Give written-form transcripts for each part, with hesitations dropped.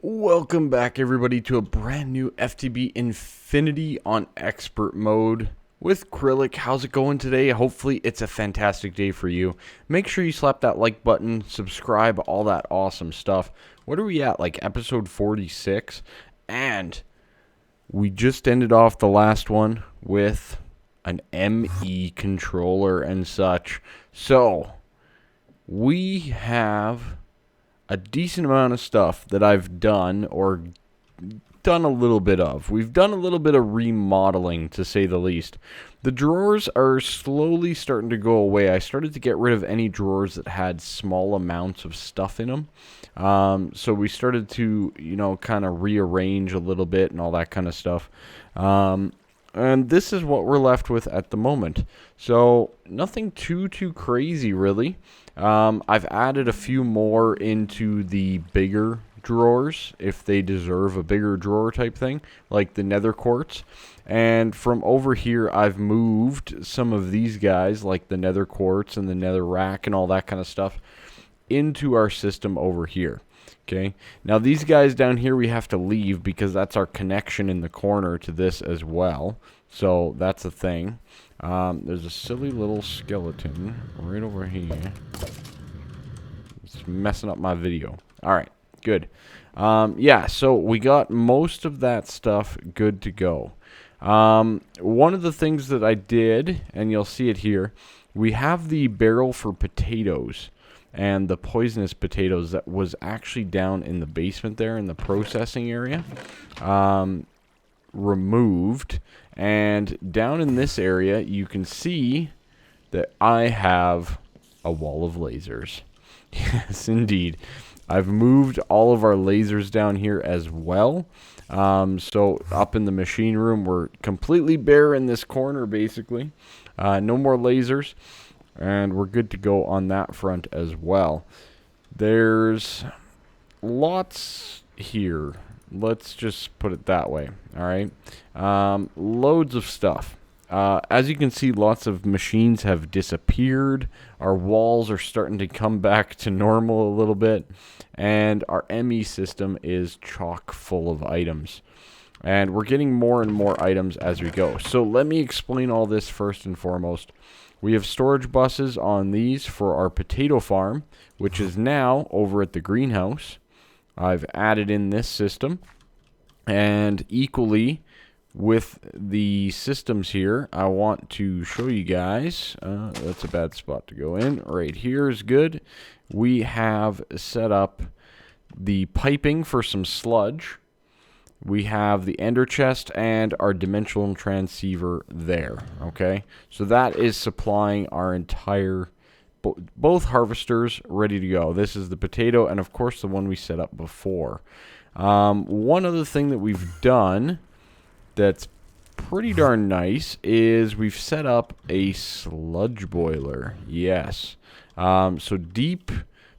Welcome back, everybody, to a brand new FTB Infinity on expert mode with Kryllyk. How's it going today? Hopefully it's a fantastic day for you. Make sure you slap that like button, subscribe, all that awesome stuff. What are we at, like episode 46? And we just ended off the last one with an ME controller and such. So we have a decent amount of stuff that I've done or done a little bit of. We've done a little bit of remodeling, to say the least. The drawers are slowly starting to go away. I started to get rid of any drawers that had small amounts of stuff in them. So we started to, kind of rearrange a little bit and all that kind of stuff. And this is what we're left with at the moment. So nothing too crazy, really. I've added a few more into the bigger drawers, if they deserve a bigger drawer type thing, like the nether quartz. And from over here, I've moved some of these guys, like the nether quartz and the nether rack and all that kind of stuff, into our system over here. Okay, now these guys down here we have to leave because that's our connection in the corner to this as well. So that's a thing. There's a silly little skeleton right over here. It's messing up my video. Alright, good. Yeah, so we got most of that stuff good to go. One of the things that I did, and you'll see it here, we have the barrel for potatoes. And the poisonous potatoes that was actually down in the basement there in the processing area, removed. And down in this area, you can see that I have a wall of lasers. Yes, indeed. I've moved all of our lasers down here as well. So up in the machine room, we're completely bare in this corner, basically. No more lasers. And we're good to go on that front as well. There's lots here. Let's just put it that way. All right. Loads of stuff. As you can see, lots of machines have disappeared. Our walls are starting to come back to normal a little bit. And our ME system is chock full of items. And we're getting more and more items as we go. So let me explain all this first and foremost. We have storage buses on these for our potato farm, which is now over at the greenhouse. I've added in this system. And equally with the systems here, I want to show you guys. That's a bad spot to go in. Right here is good. We have set up the piping for some sludge. We have the ender chest and our dimensional transceiver there, okay? So that is supplying our entire, both harvesters ready to go. This is the potato and, of course, the one we set up before. One other thing that we've done that's pretty darn nice is we've set up a sludge boiler. Yes. So deep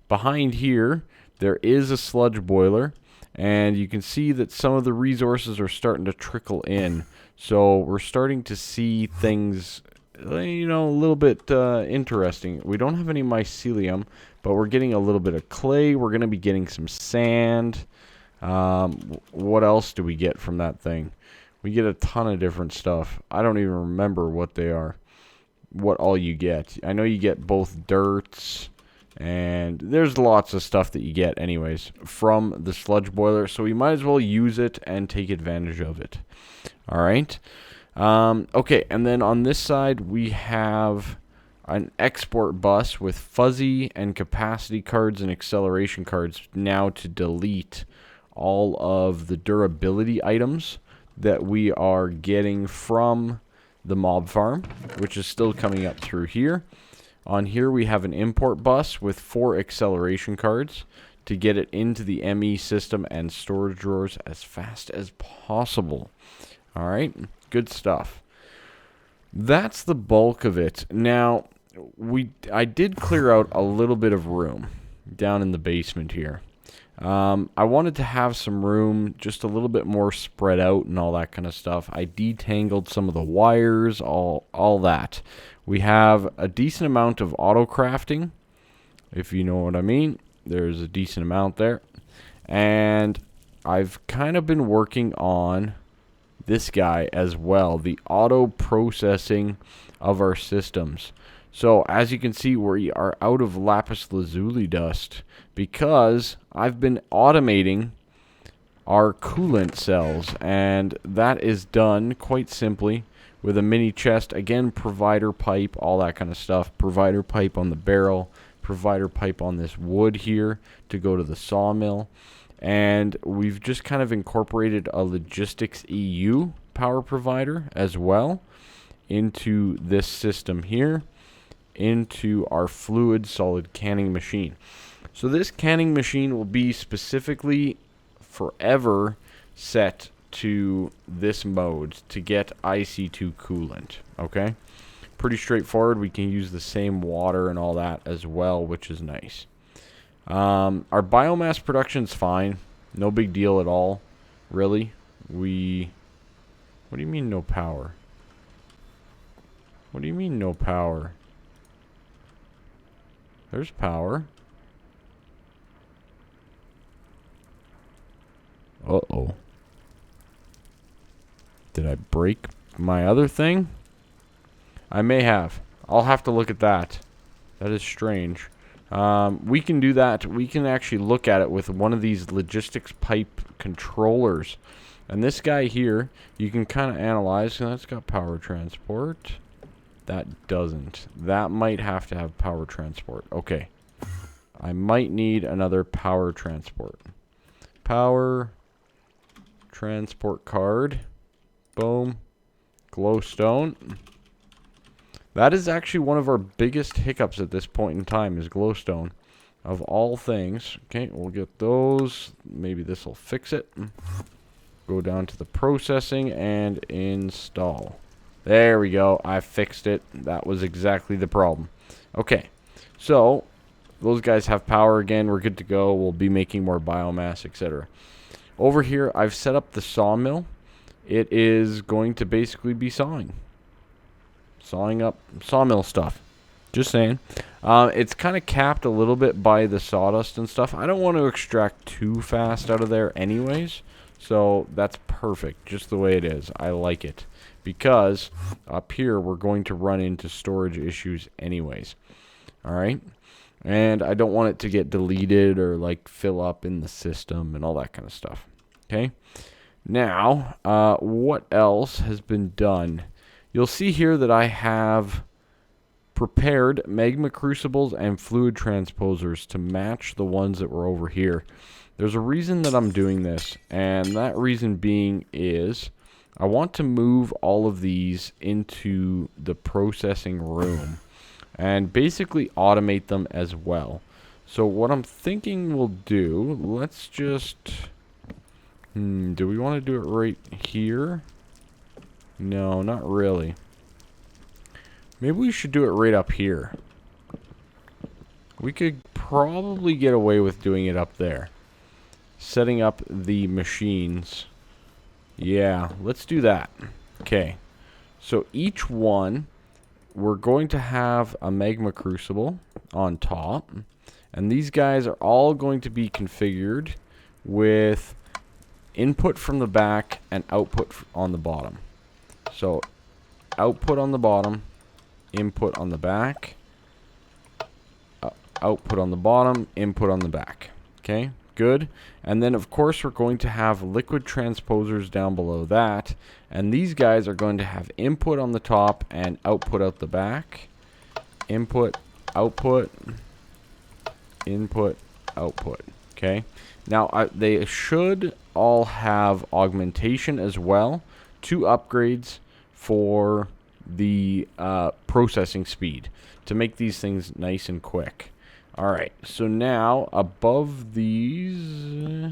behind here, there is a sludge boiler. And you can see that some of the resources are starting to trickle in. So we're starting to see things, a little bit interesting. We don't have any mycelium, but we're getting a little bit of clay. We're going to be getting some sand. What else do we get from that thing? We get a ton of different stuff. I don't even remember what they are, what all you get. I know you get both dirts. And there's lots of stuff that you get anyways from the sludge boiler. So we might as well use it and take advantage of it. Alright. Okay, and then on this side we have an export bus with fuzzy and capacity cards and acceleration cards now to delete all of the durability items that we are getting from the mob farm, which is still coming up through here. On here we have an import bus with 4 acceleration cards to get it into the ME system and storage drawers as fast as possible. Alright, good stuff. That's the bulk of it. Now, I did clear out a little bit of room down in the basement here. I wanted to have some room just a little bit more spread out and all that kind of stuff. I detangled some of the wires, all that. We have a decent amount of auto crafting, if you know what I mean. There's a decent amount there. And I've kind of been working on this guy as well, the auto processing of our systems. So as you can see, we are out of lapis lazuli dust because I've been automating our coolant cells, and that is done quite simply with a mini chest. Again, provider pipe, all that kind of stuff. Provider pipe on the barrel, provider pipe on this wood here to go to the sawmill. And we've just kind of incorporated a logistics EU power provider as well into this system here, into our fluid solid canning machine. So this canning machine will be specifically forever set to this mode to get IC2 coolant. Okay, pretty straightforward. We can use the same water and all that as well, which is nice. Our biomass production's fine. No big deal at all, really. What do you mean no power? What do you mean no power? There's power. Uh-oh. Did I break my other thing? I may have. I'll have to look at that. That is strange. We can do that. We can actually look at it with one of these logistics pipe controllers. And this guy here, you can kind of analyze. So that's got power transport. That doesn't. That might have to have power transport. Okay. I might need another power transport. Power transport card. Boom. Glowstone. That is actually one of our biggest hiccups at this point in time, is glowstone, of all things. Okay, we'll get those. Maybe this will fix it. Go down to the processing and install. There we go. I fixed it. That was exactly the problem. Okay, so those guys have power again. We're good to go. We'll be making more biomass, etc. Over here, I've set up the sawmill. It is going to basically be sawing up sawmill stuff. Just saying. It's kind of capped a little bit by the sawdust and stuff. I don't want to extract too fast out of there anyways. So that's perfect, just the way it is. I like it. Because up here we're going to run into storage issues anyways. Alright? And I don't want it to get deleted or like fill up in the system and all that kind of stuff. Okay? Now, what else has been done? You'll see here that I have prepared magma crucibles and fluid transposers to match the ones that were over here. There's a reason that I'm doing this, and that reason being is I want to move all of these into the processing room and basically automate them as well. So what I'm thinking we'll do, let's just... do we want to do it right here? No, not really. Maybe we should do it right up here. We could probably get away with doing it up there. Setting up the machines. Yeah, let's do that. Okay. So each one, we're going to have a magma crucible on top. And these guys are all going to be configured with input from the back and output on the bottom. So, output on the bottom, input on the back, output on the bottom, input on the back. Okay, good. And then, of course, we're going to have liquid transposers down below that. And these guys are going to have input on the top and output out the back. Input, output, input, output. Okay. Now, they should all have augmentation as well. 2 upgrades for the processing speed to make these things nice and quick. Alright, so now above these,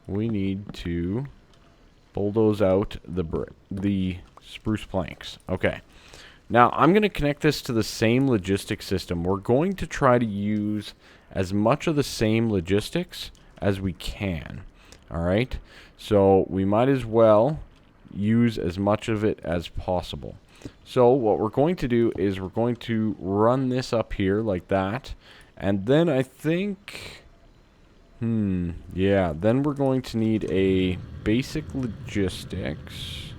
we need to bulldoze out the spruce planks. Okay, now I'm going to connect this to the same logistics system. We're going to try to use as much of the same logistics as we can. Alright, so we might as well use as much of it as possible. So what we're going to do is we're going to run this up here like that, and then I think Yeah, then we're going to need a basic logistics.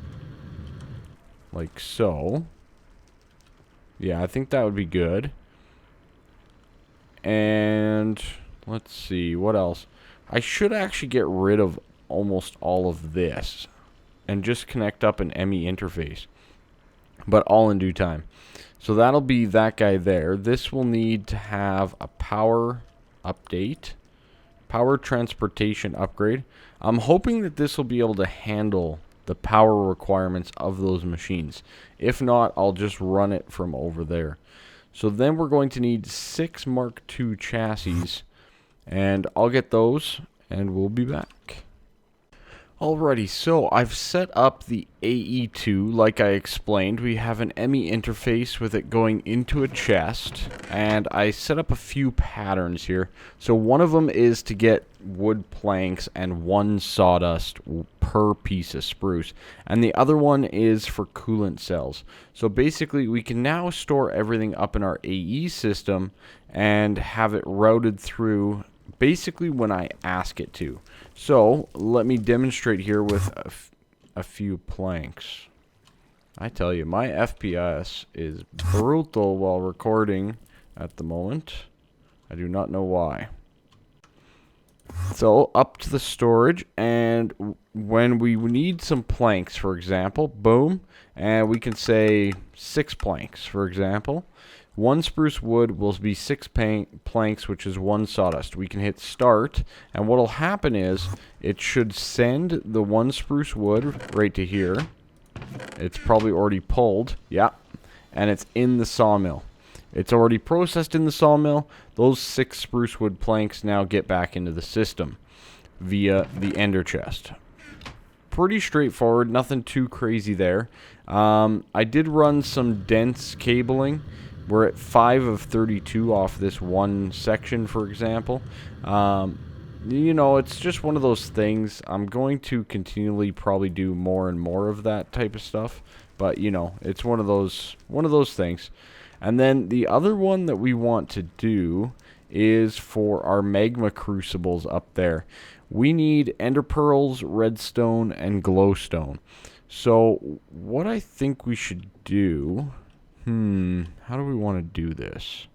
Like so. Yeah, I think that would be good. And let's see, what else? I should actually get rid of almost all of this and just connect up an ME interface, but all in due time. So that'll be that guy there. This will need to have a power update, power transportation upgrade. I'm hoping that this will be able to handle the power requirements of those machines. If not, I'll just run it from over there. So then we're going to need 6 Mark II chassis, and I'll get those, and we'll be back. Alrighty, so I've set up the AE2 like I explained. We have an ME interface with it going into a chest, and I set up a few patterns here. So one of them is to get wood planks and 1 sawdust per piece of spruce, and the other one is for coolant cells. So basically we can now store everything up in our AE system and have it routed through basically when I ask it to. So let me demonstrate here with a few planks. I tell you, my FPS is brutal while recording at the moment. I do not know why. So up to the storage, and when we need some planks, for example, boom, and we can say 6 planks, for example. 1 spruce wood will be 6 planks, which is 1 sawdust. We can hit start, and what will happen is it should send the 1 spruce wood right to here. It's probably already pulled, yeah, and it's in the sawmill. It's already processed in the sawmill. Those 6 spruce wood planks now get back into the system via the ender chest. Pretty straightforward, nothing too crazy there. I did run some dense cabling. We're at 5 of 32 off this one section, for example. You know, it's just one of those things. I'm going to continually probably do more and more of that type of stuff, but you know, it's one of those things. And then the other one that we want to do is for our magma crucibles up there. We need ender pearls, redstone, and glowstone. So what I think we should do, how do we want to do this?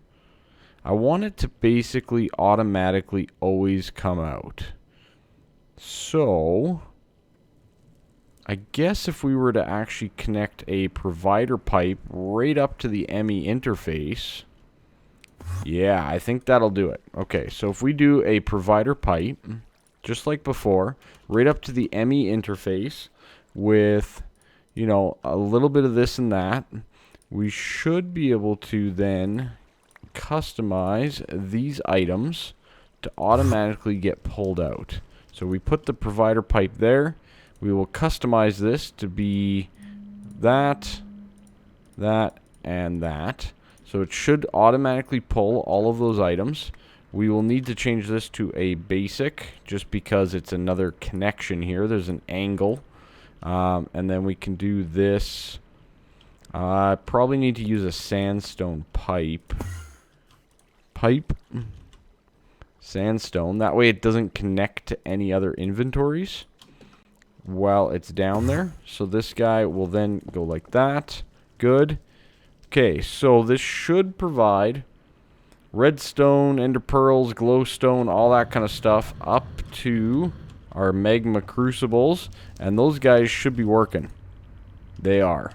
I want it to basically automatically always come out. So I guess if we were to actually connect a provider pipe right up to the ME interface, yeah, I think that'll do it. Okay, so if we do a provider pipe, just like before, right up to the ME interface with, you know, a little bit of this and that, we should be able to then customize these items to automatically get pulled out. So we put the provider pipe there. We will customize this to be that, that, and that. So it should automatically pull all of those items. We will need to change this to a basic just because it's another connection here. There's an angle. And then we can do this. I probably need to use a sandstone pipe. Sandstone. That way it doesn't connect to any other inventories while it's down there. So this guy will then go like that. Good. Okay, so this should provide redstone, ender pearls, glowstone, all that kind of stuff up to our magma crucibles. And those guys should be working. They are.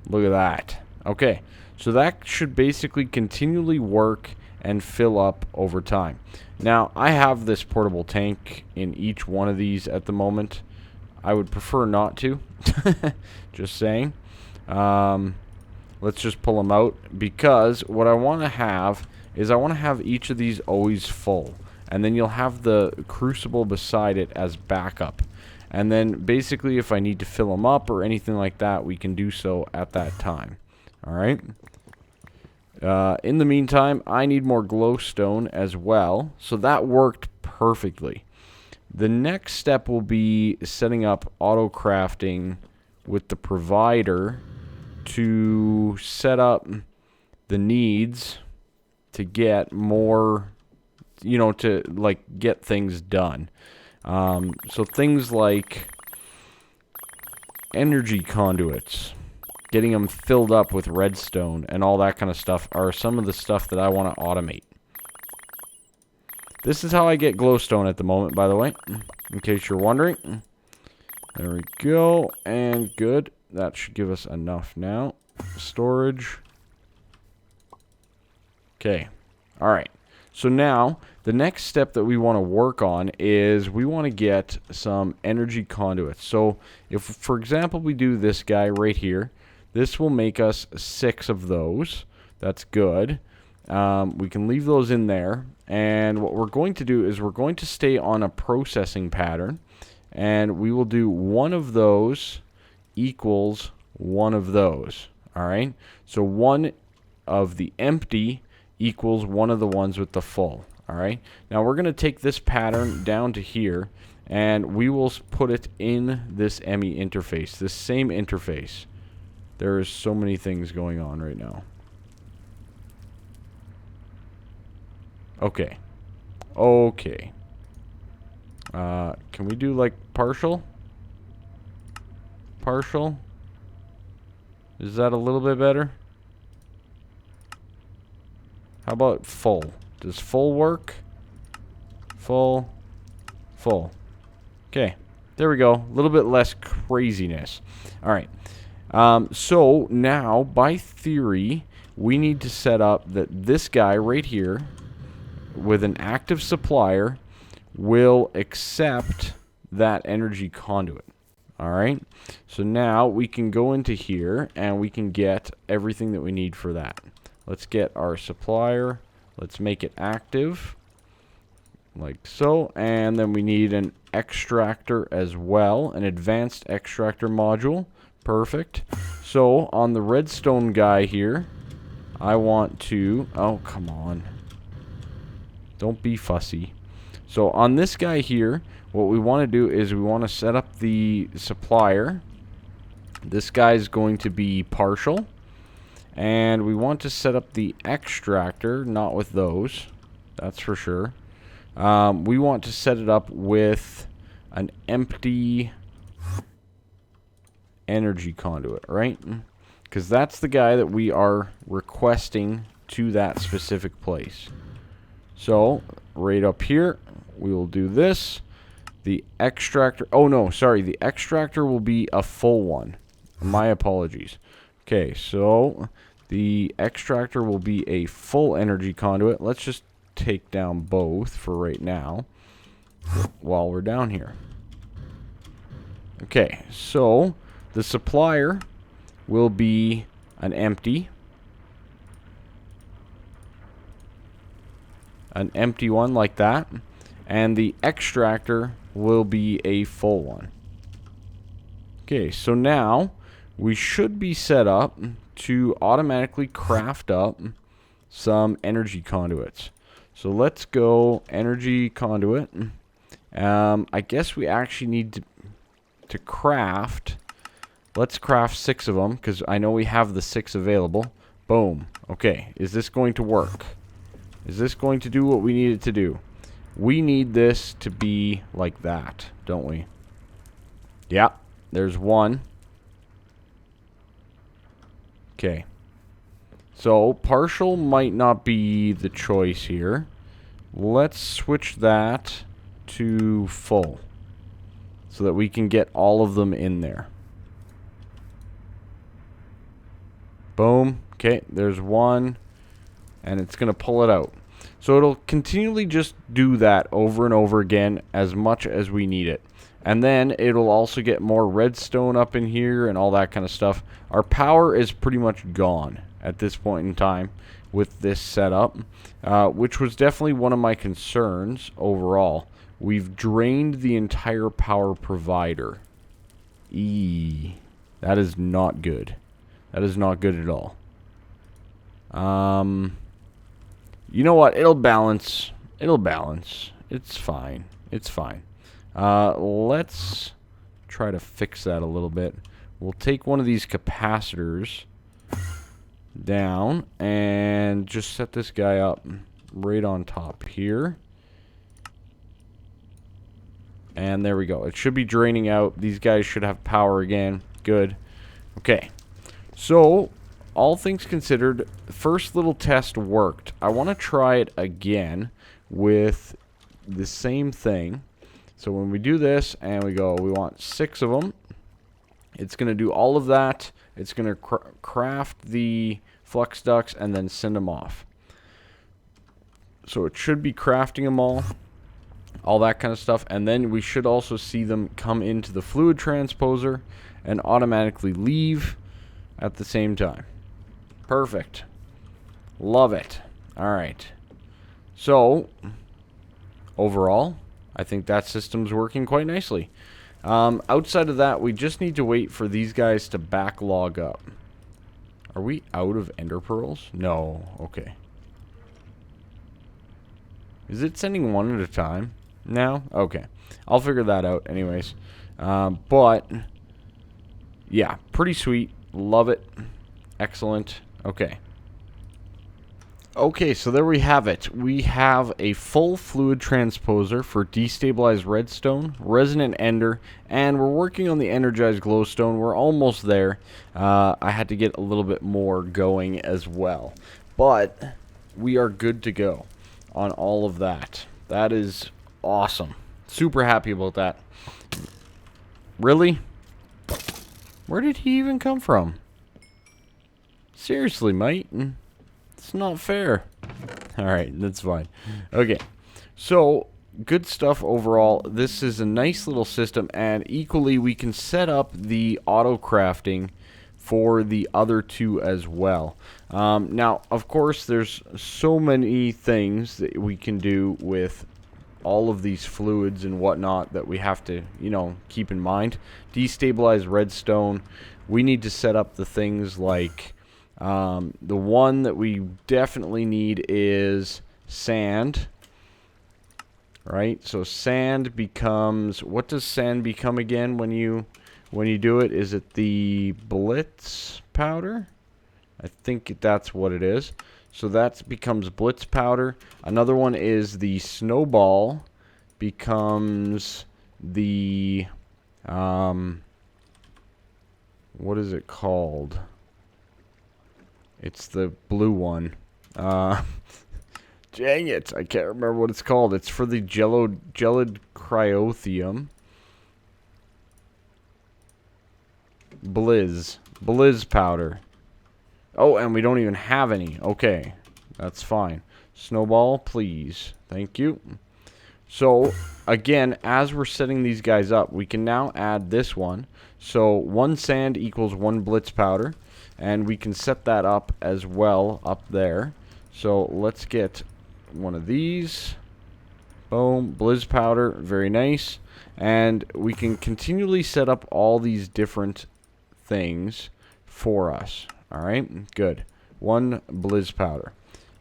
Look at that. Okay, so that should basically continually work and fill up over time. Now, I have this portable tank in each one of these at the moment. I would prefer not to. Just saying. Let's just pull them out, because what I want to have is I want to have each of these always full. And then you'll have the crucible beside it as backup. And then basically if I need to fill them up or anything like that, we can do so at that time. Alright. In the meantime, I need more glowstone as well. So that worked perfectly. The next step will be setting up auto crafting with the provider to set up the needs to get more you know, to like get things done. So things like energy conduits, getting them filled up with redstone and all that kind of stuff are some of the stuff that I want to automate. This is how I get glowstone at the moment, by the way, in case you're wondering. There we go, and good. That should give us enough now. Storage. Okay, alright. So now, the next step that we want to work on is we want to get some energy conduits. So, if, for example, we do this guy right here, this will make us 6 of those. That's good. We can leave those in there. And what we're going to do is we're going to stay on a processing pattern. And we will do one of those equals one of those. Alright? So one of the empty equals one of the ones with the full. Alright? Now we're going to take this pattern down to here. And we will put it in this ME interface. This same interface. There is so many things going on right now. Okay. Okay. Can we do like partial? Partial? Is that a little bit better? How about full? Does full work? Full. Full. Okay. There we go. A little bit less craziness. Alright. So now, by theory, we need to set up that this guy right here with an active supplier will accept that energy conduit. Alright, so now we can go into here and we can get everything that we need for that. Let's get our supplier. Let's make it active. Like so. And then we need an extractor as well. An advanced extractor module. Perfect. So on the redstone guy here, I want to... Oh, come on. Don't be fussy. So on this guy here, what we want to do is we want to set up the supplier. This guy is going to be partial. And we want to set up the extractor, not with those. That's for sure. We want to set it up with an empty energy conduit, right? Because that's the guy that we are requesting to that specific place. So, right up here, we will do this. The extractor... Oh, no, sorry. The extractor will be a full one. My apologies. Okay, so the extractor will be a full energy conduit. Let's just take down both for right now while we're down here. Okay, so the supplier will be an empty one like that, and the extractor will be a full one. Okay, so now we should be set up to automatically craft up some energy conduits. So let's go energy conduit. I guess we actually need to craft. Let's craft 6 of them because I know we have the 6 available. Boom. Okay, is this going to work? Is this going to do what we need it to do? We need this to be like that, don't we? Yeah, there's one. Okay. So, partial might not be the choice here. Let's switch that to full so that we can get all of them in there. Boom. Okay, there's one. And it's going to pull it out. So it'll continually just do that over and over again as much as we need it. And then it'll also get more redstone up in here and all that kind of stuff. Our power is pretty much gone at this point in time with this setup, which was definitely one of my concerns overall. We've drained the entire power provider. That is not good. That is not good at all. You know what? It'll balance. It'll balance. It's fine. It's fine. Let's try to fix that a little bit. We'll take one of these capacitors down and just set this guy up right on top here. And there we go. It should be draining out. These guys should have power again. Good. Okay. So, all things considered, the first little test worked. I want to try it again with the same thing. So when we do this and we go, we want 6 of them. It's going to do all of that. It's going to craft the flux ducts and then send them off. So it should be crafting them all that kind of stuff. And then we should also see them come into the fluid transposer and automatically leave at the same time. Perfect. Love it. All right. So, overall, I think that system's working quite nicely. Outside of that, we just need to wait for these guys to backlog up. Are we out of ender pearls? No. Okay. Is it sending one at a time now? Okay. I'll figure that out anyways. But, yeah, pretty sweet. Love it. Excellent. Okay. Okay, so there we have it. We have a full fluid transposer for destabilized redstone, resonant ender, and we're working on the energized glowstone. We're almost there. I had to get a little bit more going as well. But we are good to go on all of that. That is awesome. Super happy about that. Really? Where did he even come from? Seriously, mate. It's not fair. Alright, that's fine. Okay. So, good stuff overall. This is a nice little system, and equally we can set up the auto crafting for the other 2 as well. Now, of course, there's so many things that we can do with all of these fluids and whatnot that we have to, you know, keep in mind. Destabilize redstone. We need to set up the things like the one that we definitely need is sand. Right? So sand becomes, what does sand become again when you do it? Is it the blitz powder? I think that's what it is. So that becomes blitz powder. Another one is the snowball becomes the what is it called? It's the blue one. Dang it, I can't remember what it's called. It's for the gelid cryotheum. Blizz powder. Oh, and we don't even have any. Okay, that's fine. Snowball, please. Thank you. So, again, as we're setting these guys up, we can now add this one. So, 1 sand equals 1 blitz powder. And we can set that up as well up there. So, let's get one of these. Boom. Blizz powder. Very nice. And we can continually set up all these different things for us. Alright, good. 1 blizz powder.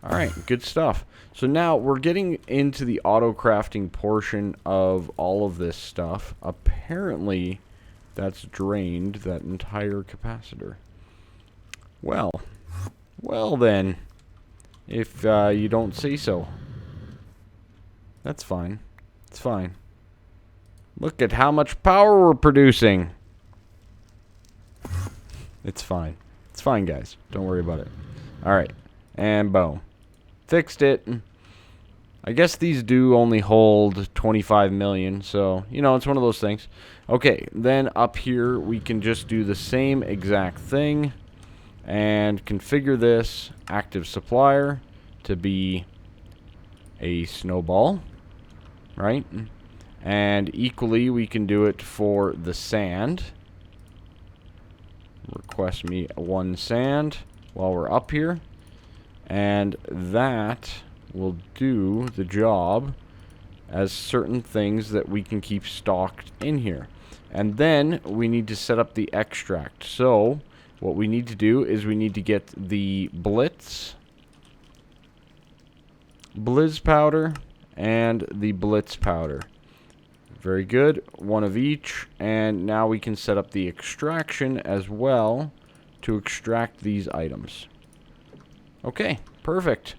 Alright, good stuff. So now we're getting into the auto crafting portion of all of this stuff. Apparently, that's drained that entire capacitor. Well then, if you don't say so. That's fine. It's fine. Look at how much power we're producing. It's fine. It's fine, guys. Don't worry about it. Alright. And boom. Fixed it. I guess these do only hold 25 million, so, you know, it's one of those things. Okay, then up here we can just do the same exact thing and configure this active supplier to be a snowball, right? And equally we can do it for the sand. Request me 1 sand while we're up here, and that will do the job as certain things that we can keep stocked in here. And then we need to set up the extract. So what we need to do is we need to get the blizz powder and the blitz powder. Very good. 1 of each. And now we can set up the extraction as well to extract these items. Okay, perfect.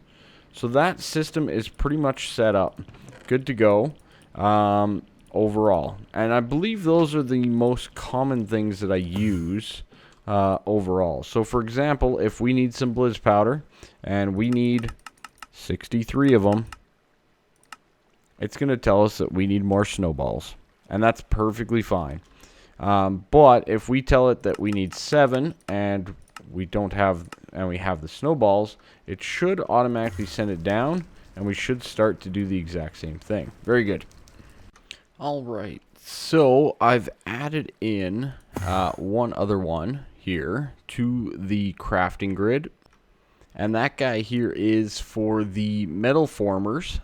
So that system is pretty much set up. Good to go. overall. And I believe those are the most common things that I use overall. So for example, if we need some blizz powder, and we need 63 of them, it's going to tell us that we need more snowballs. And that's perfectly fine. But if we tell it that we need 7 and we have the snowballs, it should automatically send it down, and we should start to do the exact same thing. Very good. Alright, so I've added in one other one here to the crafting grid. And that guy here is for the metal formers.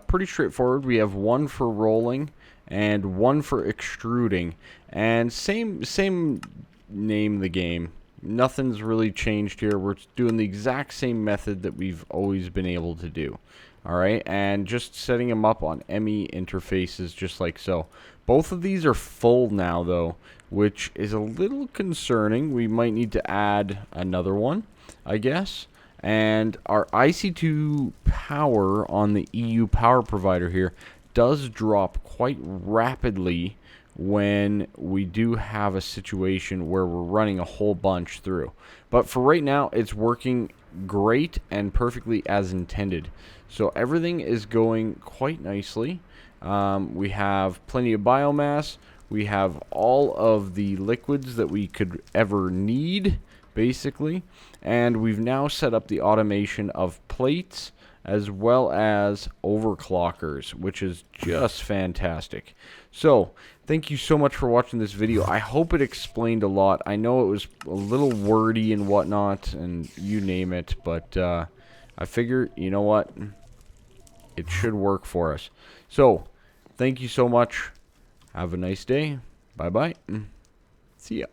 Pretty straightforward. We have one for rolling and one for extruding. And same name the game. Nothing's really changed here. We're doing the exact same method that we've always been able to do. Alright, and just setting them up on ME interfaces just like so. Both of these are full now though, which is a little concerning. We might need to add another one, I guess. And our IC2 power on the EU power provider here does drop quite rapidly when we do have a situation where we're running a whole bunch through. But for right now, it's working great and perfectly as intended. So everything is going quite nicely. We have plenty of biomass. We have all of the liquids that we could ever need, basically. And we've now set up the automation of plates as well as overclockers, which is just fantastic. So, thank you so much for watching this video. I hope it explained a lot. I know it was a little wordy and whatnot, and you name it, but I figure, you know what? It should work for us. So, thank you so much. Have a nice day. Bye-bye. See ya.